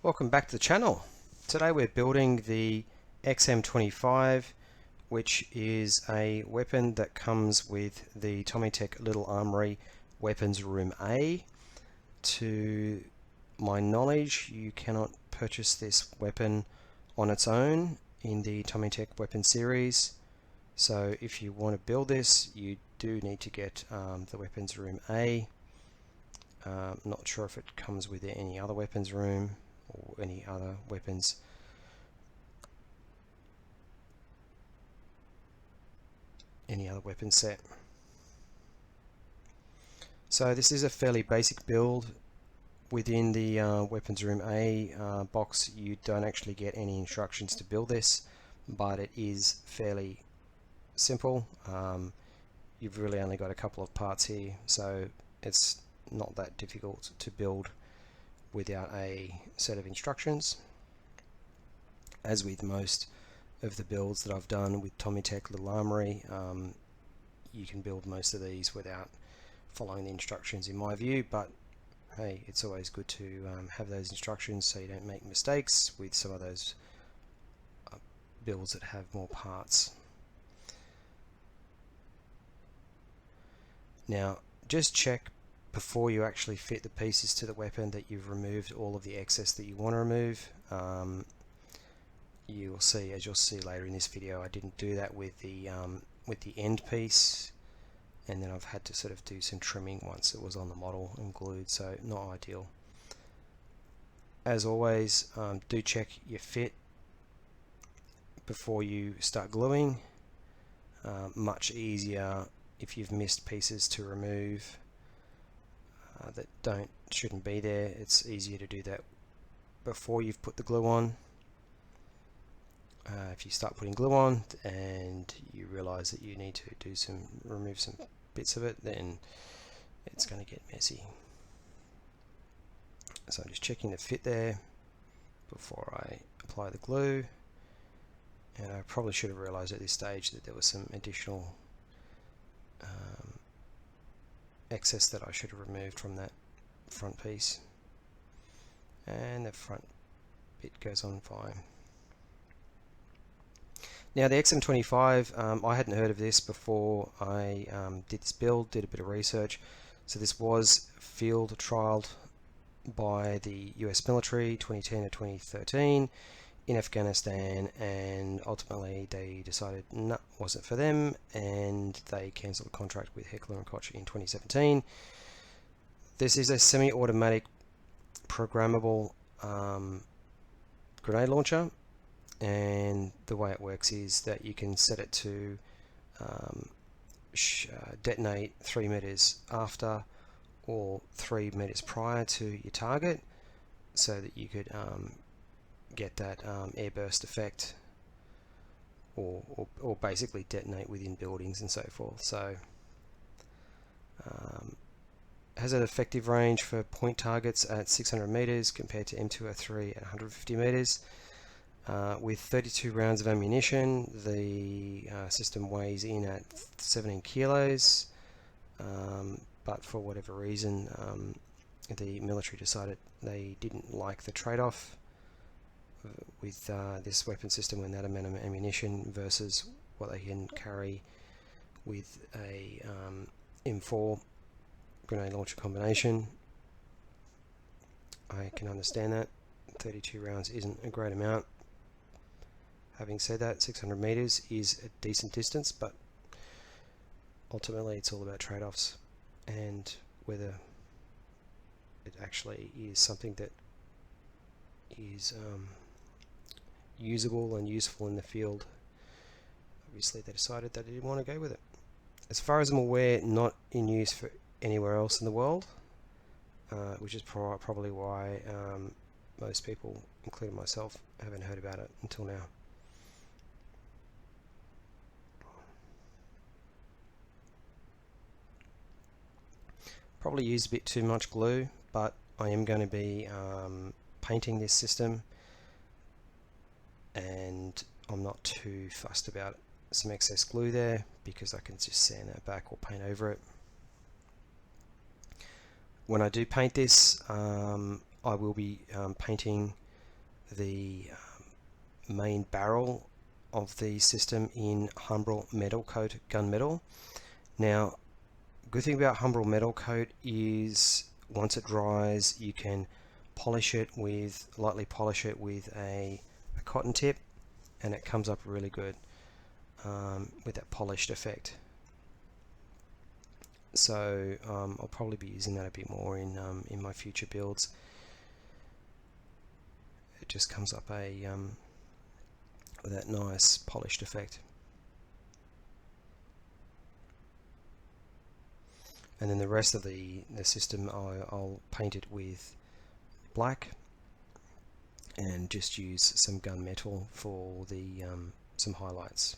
Welcome back to the channel. Today we're building the XM25, which is a weapon that comes with the TomyTec Little Armory Weapons Room A. To my knowledge, you cannot purchase this weapon on its own in the TomyTec weapon series. So if you want to build this, you do need to get the Weapons Room A. Not sure if it comes with any other weapons room or any other weapons. Any other weapon set. So this is a fairly basic build. Within the Weapons Room A box, you don't actually get any instructions to build this, but it is fairly simple. You've really only got a couple of parts here, so it's not that difficult to build without a set of instructions. As with most of the builds that I've done with TomyTec Little Armory, you can build most of these without following the instructions in my view, but hey, it's always good to have those instructions so you don't make mistakes with some of those builds that have more parts. Now just check before you actually fit the pieces to the weapon that you've removed all of the excess that you want to remove. You will see, as you'll see later in this video, I didn't do that with the end piece, and then I've had to sort of do some trimming once it was on the model and glued, so not ideal. As always, do check your fit before you start gluing. Much easier if you've missed pieces to remove that shouldn't be there. It's easier to do that before you've put the glue on. If you start putting glue on and you realize that you need to remove some bits of it, then it's going to get messy. So I'm just checking the fit there before I apply the glue, and I probably should have realized at this stage that there was some additional excess that I should have removed from that front piece, and the front bit goes on fine. Now the XM25, I hadn't heard of this before I did this build, did a bit of research. So this was field trialed by the US military 2010 to 2013 in Afghanistan, and ultimately they decided no, wasn't for them, and they cancelled the contract with Heckler & Koch in 2017. This is a semi-automatic programmable grenade launcher, and the way it works is that you can set it to detonate 3 meters after or 3 meters prior to your target, so that you could get that airburst effect, or basically detonate within buildings and so forth. So has an effective range for point targets at 600 meters compared to M203 at 150 meters. With 32 rounds of ammunition, the system weighs in at 17 kilos, but for whatever reason the military decided they didn't like the trade-off with this weapon system and that amount of ammunition versus what they can carry with a M4 grenade launcher combination. I can understand that 32 rounds isn't a great amount. Having said that, 600 meters is a decent distance, but ultimately it's all about trade-offs and whether it actually is something that is usable and useful in the field. Obviously they decided that they didn't want to go with it. As far as I'm aware, not in use for anywhere else in the world, which is probably why most people, including myself, haven't heard about it until now. Probably used a bit too much glue, but I am going to be painting this system, and I'm not too fussed about some excess glue there because I can just sand that back or paint over it. When I do paint this, I will be painting the main barrel of the system in Humbrol Metalcote Gun Metal. Now, good thing about Humbrol Metalcote is once it dries, you can lightly polish it with a cotton tip, and it comes up really good with that polished effect. So I'll probably be using that a bit more in my future builds. It just comes up with that nice polished effect. And then the rest of the system, I'll paint it with black and just use some gunmetal for the some highlights.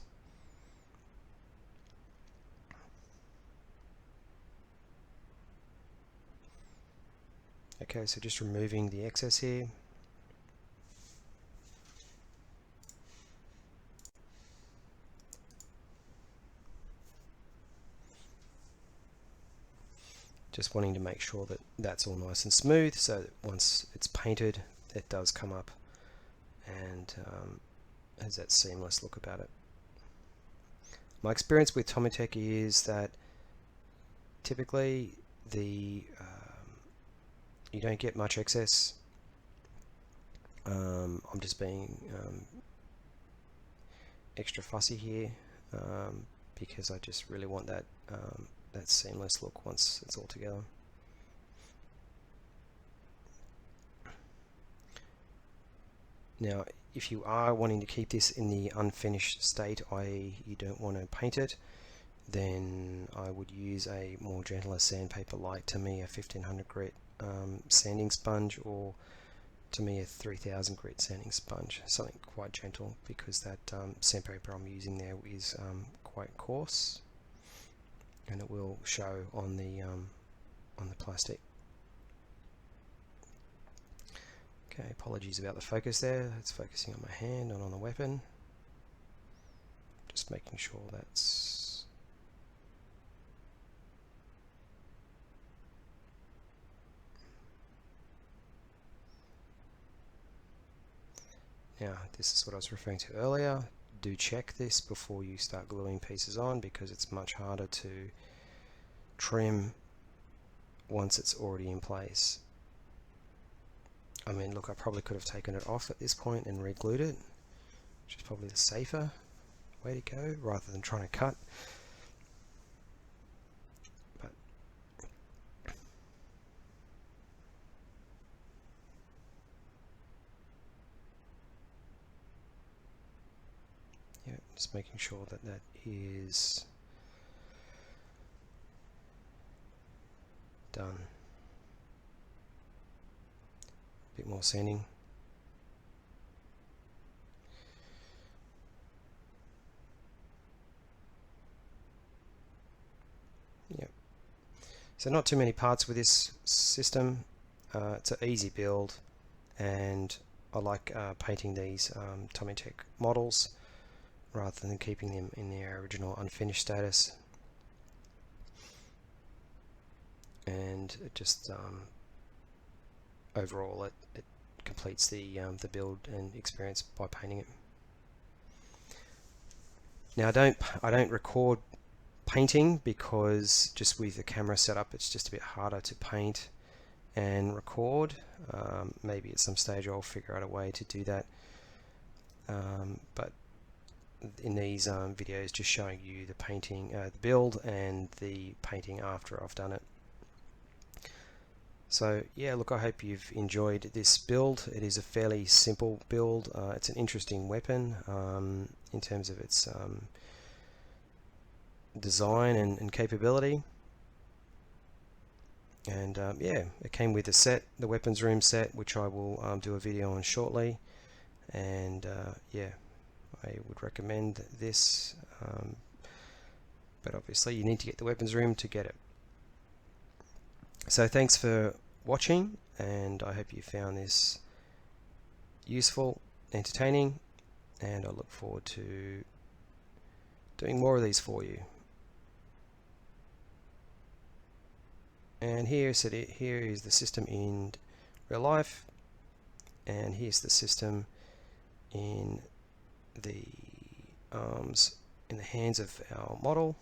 Okay, so just removing the excess here. Just wanting to make sure that that's all nice and smooth, so that once it's painted, it does come up and has that seamless look about it. My experience with TomyTec is that typically you don't get much excess. I'm just being extra fussy here because I just really want that that seamless look once it's all together. Now, if you are wanting to keep this in the unfinished state, i.e. you don't want to paint it, then I would use a more gentler sandpaper like Tamiya 1500 grit sanding sponge, or Tamiya 3000 grit sanding sponge, something quite gentle, because that sandpaper I'm using there is quite coarse and it will show on the plastic. Okay, apologies about the focus there. It's focusing on my hand, not on the weapon. Just making sure that's now. This is what I was referring to earlier. Do check this before you start gluing pieces on, because it's much harder to trim once it's already in place. I mean, look, I probably could have taken it off at this point and re-glued it, which is probably the safer way to go rather than trying to cut. But yeah, just making sure that that is done. A bit more sanding. Yep. So not too many parts with this system. It's an easy build, and I like painting these TomyTec models rather than keeping them in their original unfinished status. And it just overall it completes the build and experience by painting it. Now I don't record painting because just with the camera setup it's just a bit harder to paint and record. Maybe at some stage I'll figure out a way to do that, but in these videos just showing you the painting, the build and the painting after I've done it. So yeah, look, I hope you've enjoyed this build. It is a fairly simple build. It's an interesting weapon in terms of its design and capability. And yeah, it came with a set, the weapons room set, which I will do a video on shortly. And yeah, I would recommend this, but obviously you need to get the weapons room to get it. So thanks for watching, and I hope you found this useful, entertaining, and I look forward to doing more of these for you. And here is the system in real life, and here's the system in the arms, in the hands of our model.